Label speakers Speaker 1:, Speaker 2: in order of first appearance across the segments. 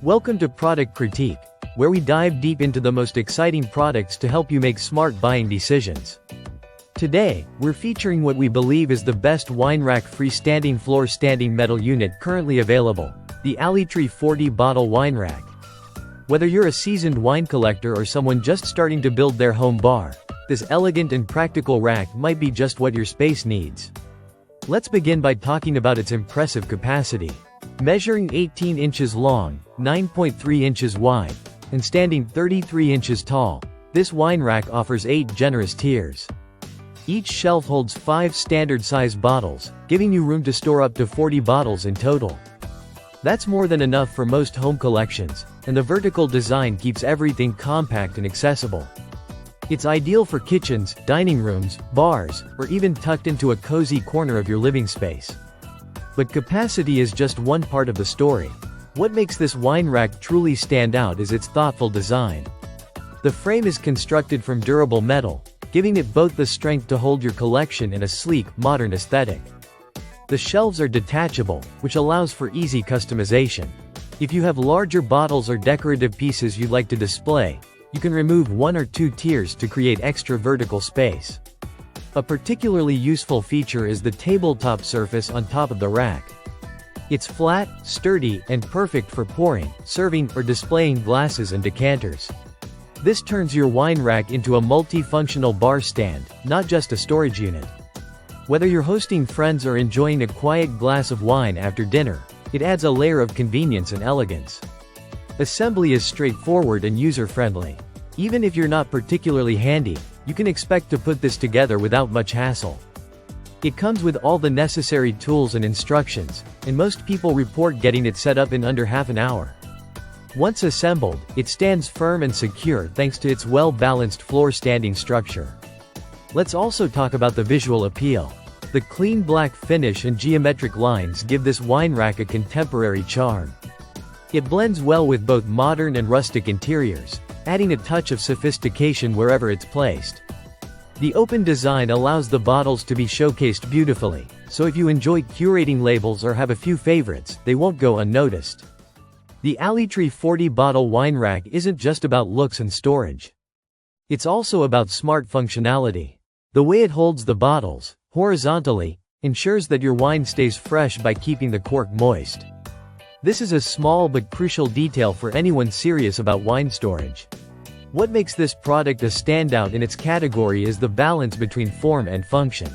Speaker 1: Welcome to Product Critique, where we dive deep into the most exciting products to help you make smart buying decisions. Today, we're featuring what we believe is the best wine rack freestanding floor standing metal unit currently available, the Alytree 40-bottle wine rack. Whether you're a seasoned wine collector or someone just starting to build their home bar, this elegant and practical rack might be just what your space needs. Let's begin by talking about its impressive capacity. Measuring 18 inches long, 9.3 inches wide, and standing 33 inches tall, this wine rack offers 8 generous tiers. Each shelf holds 5 standard-size bottles, giving you room to store up to 40 bottles in total. That's more than enough for most home collections, and the vertical design keeps everything compact and accessible. It's ideal for kitchens, dining rooms, bars, or even tucked into a cozy corner of your living space. But capacity is just one part of the story. What makes this wine rack truly stand out is its thoughtful design. The frame is constructed from durable metal, giving it both the strength to hold your collection and a sleek, modern aesthetic. The shelves are detachable, which allows for easy customization. If you have larger bottles or decorative pieces you'd like to display, you can remove 1 or 2 tiers to create extra vertical space. A particularly useful feature is the tabletop surface on top of the rack. It's flat, sturdy, and perfect for pouring, serving, or displaying glasses and decanters. This turns your wine rack into a multifunctional bar stand, not just a storage unit. Whether you're hosting friends or enjoying a quiet glass of wine after dinner, it adds a layer of convenience and elegance. Assembly is straightforward and user-friendly. Even if you're not particularly handy, you can expect to put this together without much hassle. It comes with all the necessary tools and instructions, and most people report getting it set up in under half an hour. Once assembled, it stands firm and secure thanks to its well-balanced floor-standing structure. Let's also talk about the visual appeal. The clean black finish and geometric lines give this wine rack a contemporary charm. It blends well with both modern and rustic interiors, adding a touch of sophistication wherever it's placed. The open design allows the bottles to be showcased beautifully, so if you enjoy curating labels or have a few favorites, they won't go unnoticed. The Alytree 40-bottle wine rack isn't just about looks and storage. It's also about smart functionality. The way it holds the bottles, horizontally, ensures that your wine stays fresh by keeping the cork moist. This is a small but crucial detail for anyone serious about wine storage. What makes this product a standout in its category is the balance between form and function.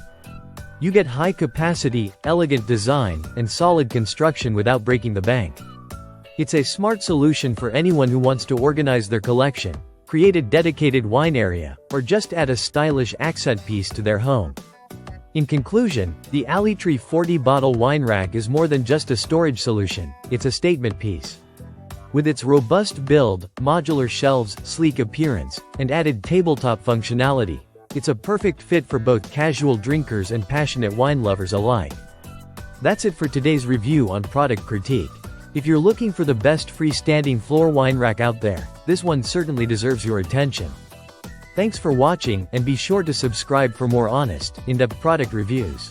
Speaker 1: You get high capacity, elegant design, and solid construction without breaking the bank. It's a smart solution for anyone who wants to organize their collection, create a dedicated wine area, or just add a stylish accent piece to their home. In conclusion, the Alytree 40-bottle wine rack is more than just a storage solution, it's a statement piece. With its robust build, modular shelves, sleek appearance, and added tabletop functionality, it's a perfect fit for both casual drinkers and passionate wine lovers alike. That's it for today's review on Product Critique. If you're looking for the best freestanding floor wine rack out there, this one certainly deserves your attention. Thanks for watching, and be sure to subscribe for more honest, in-depth product reviews.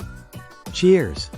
Speaker 1: Cheers!